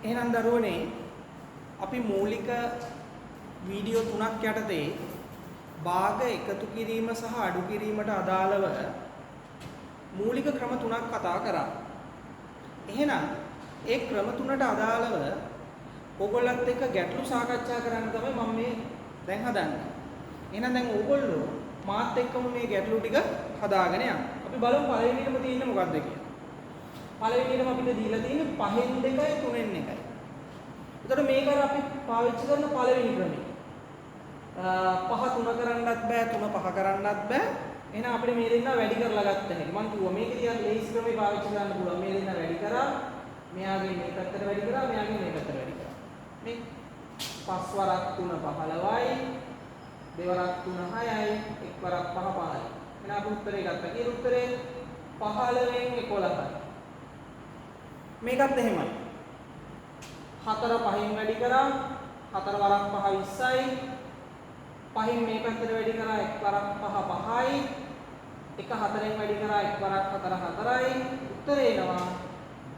එහෙනම් දරුවනේ අපි මූලික වීඩියෝ 3ක් යටතේ භාග එකතු කිරීම සහ අඩු කිරීමට අදාළව මූලික ක්‍රම 3ක් කතා කරා. එහෙනම් ඒ ක්‍රම 3ට අදාළව ඕගොල්ලත් එක්ක ගැටලු සාකච්ඡා කරන්න තමයි මම මේ දැන් හදන්නේ. එහෙනම් දැන් ඕගොල්ලෝ මාත් එක්කම මේ ගැටලු ටික හදාගෙන යන්න. අපි බලමු පළවෙනිටම තියෙන්නේ මොකක්ද කියලා. පළවෙනිටම අපිට දීලා තියෙන්නේ 5න් 2යි 3න් 1යි. එතකොට මේක අපි පාවිච්චි කරන පළවෙනි ක්‍රමය. 5 3 කරන්නත් බෑ 3 5 කරන්නත් බෑ. එහෙනම් අපිට මේ දෙන්නා වැඩි කරලා ගත්ත හැකි. මම කිව්වා මේක තියන් ලේසි ක්‍රමේ පාවිච්චි කරන්න පුළුවන්. මේ දෙන්නා වැඩි කරා. මෙයාගේ මේ පැත්තට වැඩි කරා. මෙයාගේ මේ පැත්තට වැඩි කරා. මේ 5 වරක් 3 15යි. දෙවරක් 3 6යි. එක් වරක් 5 5යි. එහෙනම් අපි උත්තරේ ගත්තා. කී උත්තරේ 15න් 11යි. මේකත් එහෙමයි. 4 5න් වැඩි කරා 4 වරක් 5 20යි 5න් මේ පැත්තට වැඩි කරා 1 වරක් 5 5යි 1 4න් වැඩි කරා 1 වරක් 4 4යි උත්තරේ එනවා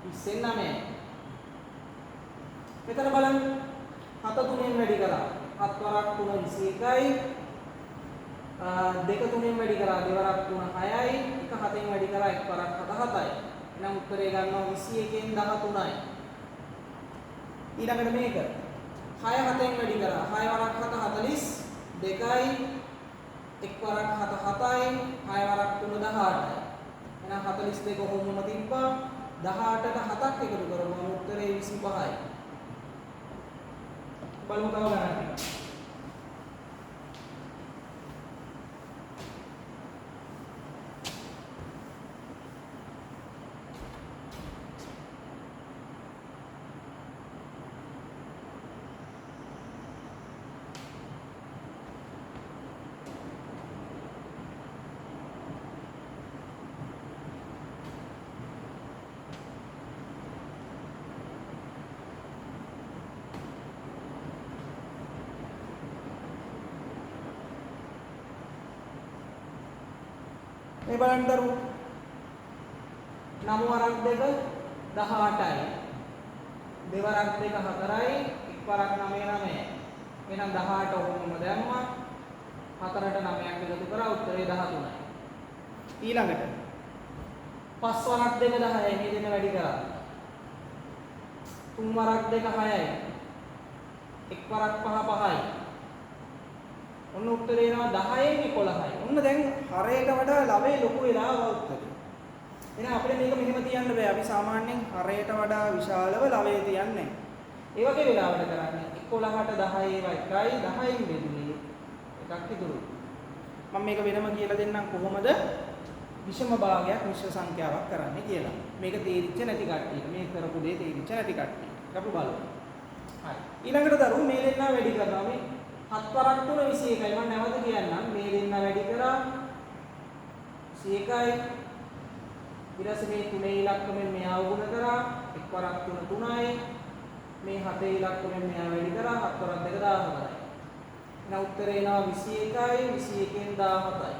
29යි මෙතන බලන්න 7 3න් වැඩි කරා 7 වරක් 3 21යි 2 3න් වැඩි කරා 2 වරක් 3 6යි 1 7න් වැඩි කරා 1 වරක් 7 7යි එහෙනම් උත්තරේ ගන්නවා 21න් 13යි ඊළඟට මේක 6 7න් වැඩි කරා 6 වරක් 7 42යි 1 වරක් 7 7යි 6 වරක් 3 18යි එහෙනම් 42 කොහොමම තිබ්බා 18ට 7ක් එකතු කරපුවම උත්තරේ 25යි බලමු තව ගණන් ටික මේ බලන්න දරුවෝ 9 වරක් 2 18යි දෙවරක් 2 4යි එක් වරක් 9 9යි එහෙනම් 18 ඔහොමම දැම්මා 4ට 9ක් එකතු කරා උත්තරේ 13යි ඊළඟට 5 වරක් 2 10යි මේ දෙන්න වැඩි කරා 3 වරක් 2 6යි එක් වරක් 5 5යි ඔන්න උත්තරේ එනවා 10න් 11යි. ඔන්න දැන් හරයට වඩා ළමේ ලොකු වෙලා උත්තරේ. එහෙනම් අපිට මේක මෙහෙම තියන්න බෑ. අපි සාමාන්‍යයෙන් හරයට වඩා විශාලව ළමේ තියන්නේ. ඒ වගේ වෙලාවට කරන්නේ 11ට 10 ඒවා එකයි 10න් බෙදුනේ එකක් ඉතුරු. මම මේක වෙනම කියලා දෙන්නම් කොහොමද විෂම භාගයක් මිශ්‍ර සංඛ්‍යාවක් කරන්නේ කියලා. මේක තේරිච්ච නැති කට්ටියට මේ කරපු දේ තේරිච්ච නැති කට්ටියට. අපි බලමු. හරි. ඊළඟට දරුවෝ මේ දෙන්නා වැඩි කරනවා මේ 7 වරක් 3 21යි මම නැවත කියන්නම් මේ දෙන්න වැඩි කරා 21යි ඊට පස්සේ මේ 3 ඉලක්කමෙන් මෙයා වුණ කරා 1 වරක් 3 3යි මේ 7 ඉලක්කමෙන් මෙයා වැඩි කරා 7 වරක් 2 14යි එහෙනම් උත්තරේ එනවා 21යි 21න් 17යි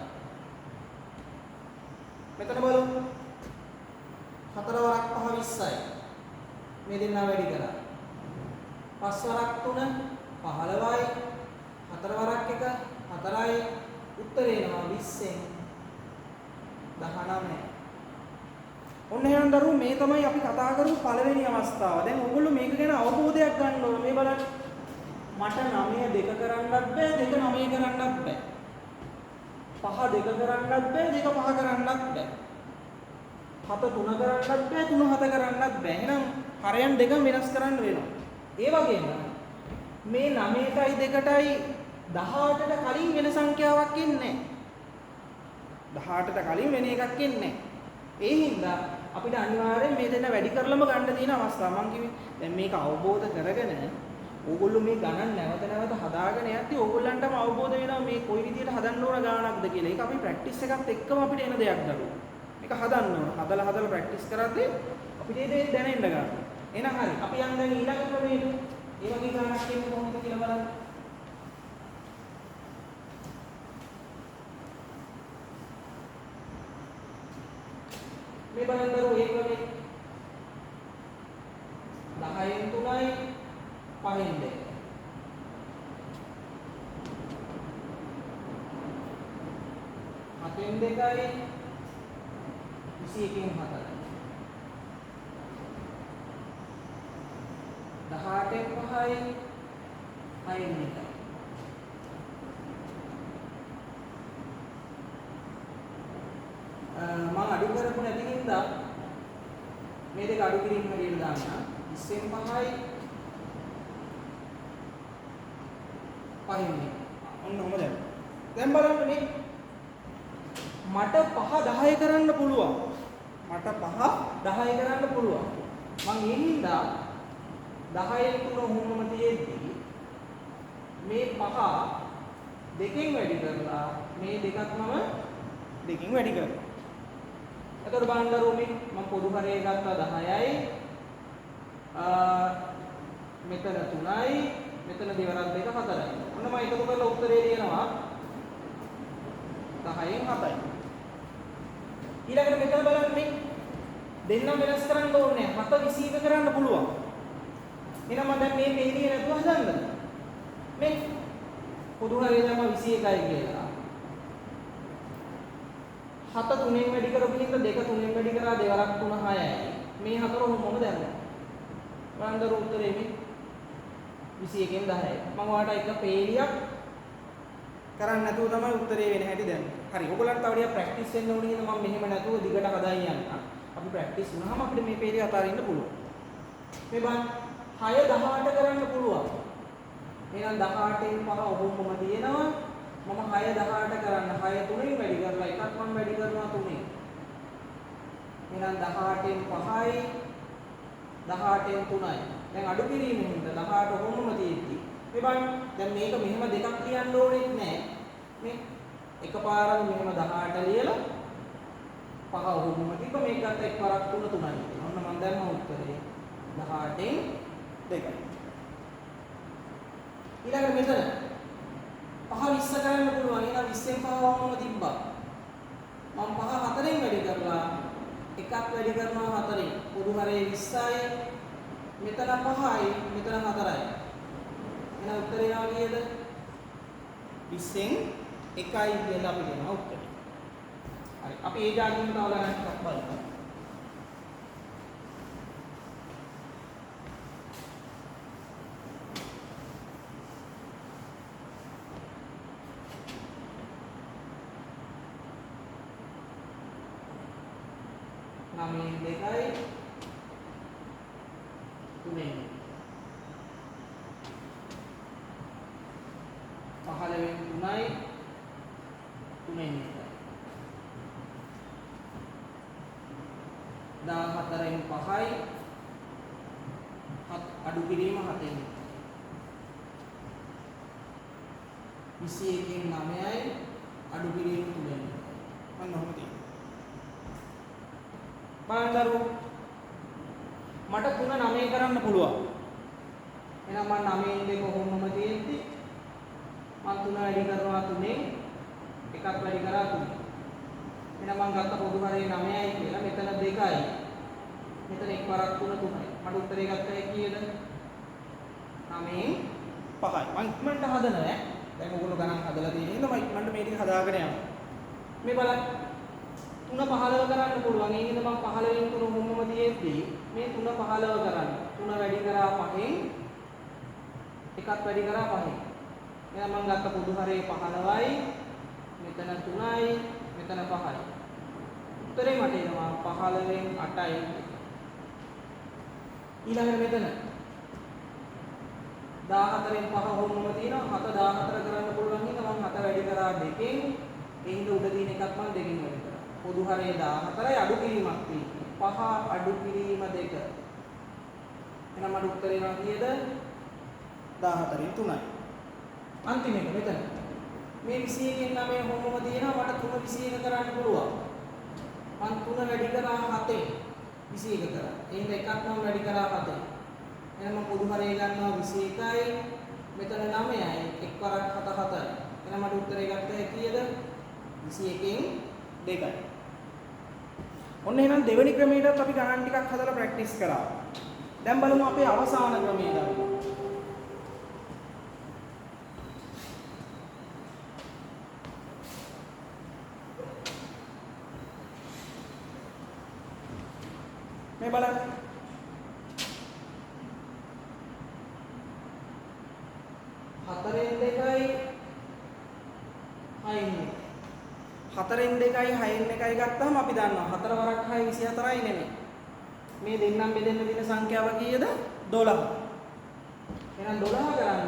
මෙතන බලමු 4 වරක් 5 20යි මේ දෙන්න වැඩි කරා 5 වරක් 3 15යි 4 වරක් 1 4යි උත්තරේ එනවා 20න් 19. ඔන්න එහෙනම් දරුවෝ මේ තමයි අපි කතා කරපු පළවෙනි අවස්ථාව. දැන් ඕගොල්ලෝ මේක ගැන අවබෝධයක් ගන්න ඕන. මේ බලන්න. මට 9 2 කරන්නත් බෑ 2 9 කරන්නත් බෑ. 5 2 කරන්නත් බෑ 2 5 කරන්නත් බෑ. 7 3 කරන්නත් බෑ 3 7 කරන්නත් බෑ. එහෙනම් හරයන් දෙක වෙනස් කරන්න වෙනවා. ඒ වගේම මේ 9ටයි 2ටයි 18ට කලින් වෙන සංඛ්‍යාවක් ඉන්නේ 18ට කලින් වෙන එකක් ඉන්නේ ඒ හින්දා අපිට අනිවාර්යෙන් මේ දෙන්න වැඩි කරලම ගන්න තියෙන අවස්ථාව මම කිව්වේ දැන් මේක අවබෝධ කරගෙන ඕගොල්ලෝ මේ ගණන් නැවත නැවත හදාගෙන යද්දී ඕගොල්ලන්ටම අවබෝධ වෙනවා මේ කොයි විදිහට හදන්න ඕන ගානක්ද කියලා. ඒක අපි ප්‍රැක්ටිස් එකත් එක්කම අපිට එන දෙයක් දරුවෝ. මේක හදන්න ඕන. හදලා ප්‍රැක්ටිස් කරද්දී අපිට මේ දේ දැනෙන්න ගන්නවා. එහෙනම් හරි. අපි යන්න දැන් ඊළඟ ක්‍රමයට. ඒ වගේ ගානක් එන්නේ කොහොමද කියලා බලන්න. මේ බලන්න දරුවෝ ඒ ක්‍රමයේ 10න් 3යි 5න් 2යි. 7න් 2යි 21න් 4යි. 18න් 5යි 6න් 1යි. මම අඩු කරපු නැති හින්දා මේ දෙක අඩු කිරීම හැටියට දාන්න 20න් 5යි 5න් 1යි. ඔන්න ඔහම දැන් බලන්න මේ මට 5 10 කරන්න පුළුවන්. මට 5 10 කරන්න පුළුවන්. මං ඒ හින්දා 10න් 3 ඔහොමම තියෙද්දි මේ 5 දෙකෙන් වැඩි කරලා මේ දෙකත් මම දෙකෙන් වැඩි කරනවා. එතකොට බලන්න රූමින් මම පොදු හරය ගත්තා 10යි. මෙතන 3යි. මෙතන දෙවරක් දෙක 4යි. ඔන්න මම එකතු කරලා උත්තරේ ලියනවා 10න් 7යි. ඊළඟට මෙතන බලන්න මේ දෙන්නම වෙනස් කරන්න ඕනේ. 7 21 කරන්න පුළුවන්. එහෙනම් මම දැන් මේ පේලිය නැතුව හදන්නද? මේ පොදු හරය තමයි 21යි කියලා. 7 3ෙන් වැඩි කරපු හින්දා 2 3ෙන් වැඩි කරා දෙවරක් 3 6යි. මේ හතර මොම දැම්මා. බලන්න උත්තරේ මේ 21න් 10යි. මම ඔයාලට එක පේලියක් කරන්න නැතුව තමයි උත්තරේ වෙන හැටි දැම්මේ. හරි. ඔයගොල්ලන්ට තව ටිකක් ප්‍රැක්ටිස් වෙන්න ඕනේ නේද? මම මෙහෙම නැතුව දිගට හදාගෙන යන්න. අපි ප්‍රැක්ටිස් වුණාම අපිට මේ පේලිය අතාරින්න පුළුවන්. මේ බලන්න 6 18 කරන්න පුළුවන්. එහෙනම් 18න් 5 ඔහොමම තියෙනවා. මම 6 18 කරන්න 6 3ෙන් වැඩි කරලා එකක් මම වැඩි කරනවා 3ෙන්. එහෙනම් 18න් 5යි 18න් 3යි. දැන් අඩු කිරීමෙන් හින්දා 18 ඔහොමම තියෙද්දි මේ බලන්න දැන් මේක මෙහෙම දෙකක් ලියන්න ඕනෙත් නැහැ. මේ එකපාරම මෙහෙම 18 ලියලා 5 ඔහොමම තිබ්බ මේක ගත්ත එකපාරක් 3 3යි. ඔන්න මම දැම්ම උත්තරේ 18න් 2යි. ඊළඟට මෙතන 5 20 කරන්න පුළුවන්. එහෙනම් 20න් 5 වමම තිබ්බා. මම 5 4ෙන් වැඩි කරලා එකක් වැඩි කරනවා 4ෙන්. පොදු හරේ 20යි. මෙතන 5යි, මෙතන 4යි. එහෙනම් උත්තරේ ආව කීයද? 20න් 1යි කියලා අපි දෙනවා උත්තරේ. හරි. අපි ඒ ජාතියෙන් තව ගණනක් බලමු. Namin 2යි 3ෙන් 15න් 3යි 3ෙන් 1යි 14න් 5යි අඩු කිරීම 7ෙන් 21න් 9යි අඩු කිරීම 3ෙන් අන්න ඔහොම තියෙනවා. බලන්නරු මට 3 9 කරන්න පුළුවන්. එහෙනම් මම 9න් 2 කොහොමම තියෙද්දි මම 3 වැඩි කරනවා 3ෙන් එකක් වැඩි කරා 3. එහෙනම් මම ගත්ත පොදු හරේ 9යි කියලා මෙතන 2යි. මෙතන එකවරක් 3 3යි. මට උත්තරේ ගත්තේ කීයද? 9න් 5යි. මම ඉක්මනට හදනවා ඈ. දැන් ඔයගොල්ලෝ ගණන් හදලා තියෙන හින්දා මම ඉක්මනට මේ ටික හදාගෙන යනවා. මේ බලන්න 3 15 කරන්න පුළුවන්. ඒ හින්දා මම 15න් 3 මොම්මම තියෙද්දි මේ 3 15 කරන්න. 3 වැඩි කරා 5න් එකක් වැඩි කරා 5න්. එහෙනම් මම ගත්ත පොදු හරේ 15යි. මෙතන 3යි, මෙතන 5යි. උත්තරේ මට එනවා 15න් 8යි. ඊළඟට මෙතන 14න් 5 මොම්මම තියෙනවා. 7 14 කරන්න පුළුවන් හින්දා මම 7 වැඩි කරා 2න්. ඒ හින්දා උඩ තියෙන එකක් මම 2කින් වැඩි කරා. පොදු හරේ 14යි අඩු කිරීමක් තියෙනවා. 5 අඩු කිරීම 2. එහෙනම් මට උත්තරේ එනවා කීයද? 14න් 3යි. අන්තිම එක මෙතන. මේ 21න් 9 මොම්මම තියෙනවා. මට 3 21 කරන්න පුළුවන්. මම 3 වැඩි කරා 7ෙන් 21 කරා. ඒ හින්දා එකක් මම වැඩි කරා 7ෙන්. එහෙනම් මම පොදු හරේ ගන්නවා 21යි. මෙතන 9යි. එක්වරක් 7 7යි. එහෙනම් මට උත්තරේ ගත්තේ කීයද? 21න් 2යි. ඔන්න එහෙනම් දෙවෙනි ක්‍රමයටත් අපි ගණන් ටිකක් හදලා ප්‍රැක්ටිස් කරා. දැන් බලමු අපේ අවසාන ක්‍රමය දරුවෝ. මේ බලන්න. හතරෙන් දෙකයි හයින් එක. හතරෙන් දෙකයි හයින් එකයි ගත්තාම අපි දන්නවා 4 වරක් 6 24යි නෙමෙයි. මේ දෙන්නම් බෙදෙන්න තියෙන සංඛ්‍යාව කීයද? 12. එහෙනම් 12 කරන්න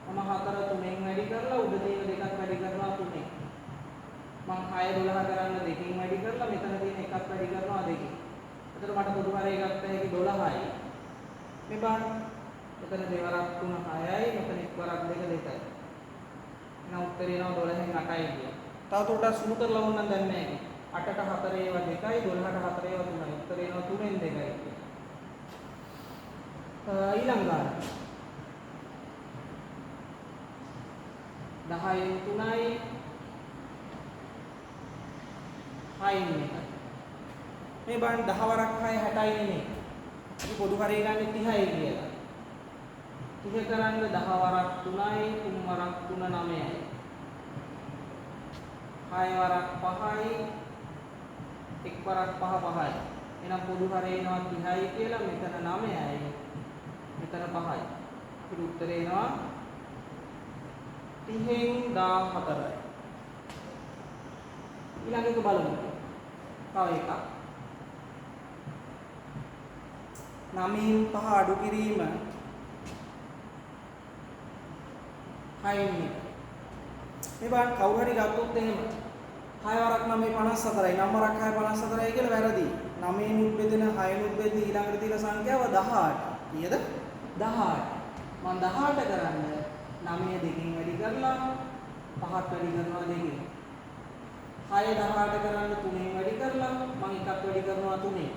මම 4 3ෙන් වැඩි කරලා උඩ තියෙන දෙකක් වැඩි කරනවා 3ෙන්. මම 6 12 කරන්න 2කින් වැඩි කරලා මෙතන තියෙන එකක් වැඩි කරනවා 2කින්. එතකොට මට පොදු හරය ගත්ත හැකි 12යි. මේ බලන්න. මෙතන දෙවරක් 3 6යි, මෙතන එක්වරක් 2 2යි. එහෙනම් උත්තරේ එනවා 12න් 8යි කියලා. තව උඩට සුළු කරලා වුණනම් දැන් නැහැ. 8ට 4 ඒවා 2යි, 12ට 4 ඒවා 3යි. උත්තරේ එනවා 3ෙන් 2යි කියලා. ඊළඟ ගාන. 10න් 3යි 6න් 1යි. මේ බලන්න 10 වරක් 6 60යි නෙමෙයි. අපි පොදු හරය ගන්න 30යි කියලා. 30 කරන්න 10 වරක් 3යි 3 වරක් 3 9යි. 6 වරක් 5යි 1 වරක් 5 5යි. එහෙනම් පොදු හරය එනවා 30යි කියලා මෙතන 9යි මෙතන 5යි. අපිට උත්තරේ එනවා 30න් 14යි. ඊළඟ එක බලමු. තව එකක්. 9න් 5 අඩු කිරීම 6න් 1. මේ බලන්න කවුරු හරි ගත්තොත් එහෙම 6 වරක් 9 54යි 9 වරක් 6 54යි කියලා වැරදි. 9න් උත් බෙදෙන 6න් උත් බෙදෙන ඊළඟට තියෙන සංඛ්‍යාව 18. කීයද? 18. මම 18 කරන්න 9 2කින් වැඩි කරලා 5ක් වැඩි කරනවා 2කින්. 6 18 කරන්න 3ෙන් වැඩි කරලා මම එකක් වැඩි කරනවා 3ෙන්.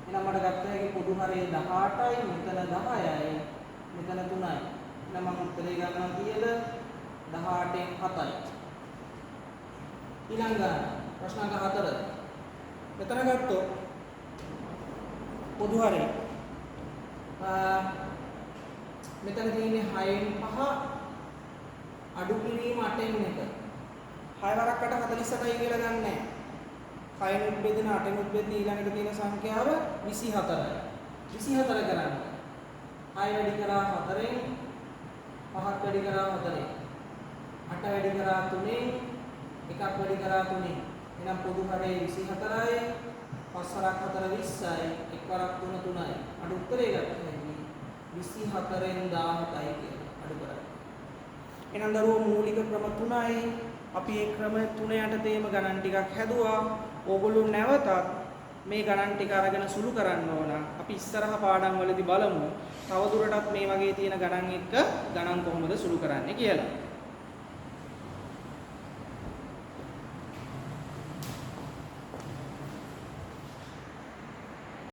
එහෙනම් මට ගත්ත හැකි පොදු හරය 18යි මෙතන 10යි මෙතන 3යි. එහෙනම් මම උත්තරේ ගන්නවා කීයද? 18න් 7යි. ඊළඟ ප්‍රශ්න අංක 4. මෙතන ගත්තොත් පොදු හරය මෙතන තියෙන්නේ 6න් 5 අඩු කිරීම 8න් 1. 6 වරක් 8 48යි කියලා ගන්නෑ. 6න් උත් බෙදෙන 8න් උත් බෙදෙන ඊළඟට තියෙන සංඛ්‍යාව 24යි. 24 කරන්න. 6 වැඩි කරා 4ෙන් 5ක් වැඩි කරා 4ෙන් 8 වැඩි කරා 3ෙන් එකක් වැඩි කරා 3ෙන්. එහෙනම් පොදු හරය 24යි 5 වරක් 4 20යි 1 වරක් 3 3යි. අඩු උත්තරේ ගන්න 24න් 17යි කියලා අඩු කරා. එහෙනම් දරුවෝ මූලික ක්‍රම 3යි. අපි මේ ක්‍රම 3 යටතේම ගණන් ටිකක් හැදුවා. ඕගොල්ලෝ නැවතත් මේ ගණන් ටික අරගෙන සුළු කරන්න ඕන. අපි ඉස්සරහ පාඩම් වලදී බලමු තවදුරටත් මේ වගේ තියෙන ගණන් එක්ක ගණන් කොහොමද සුළු කරන්නේ කියලා.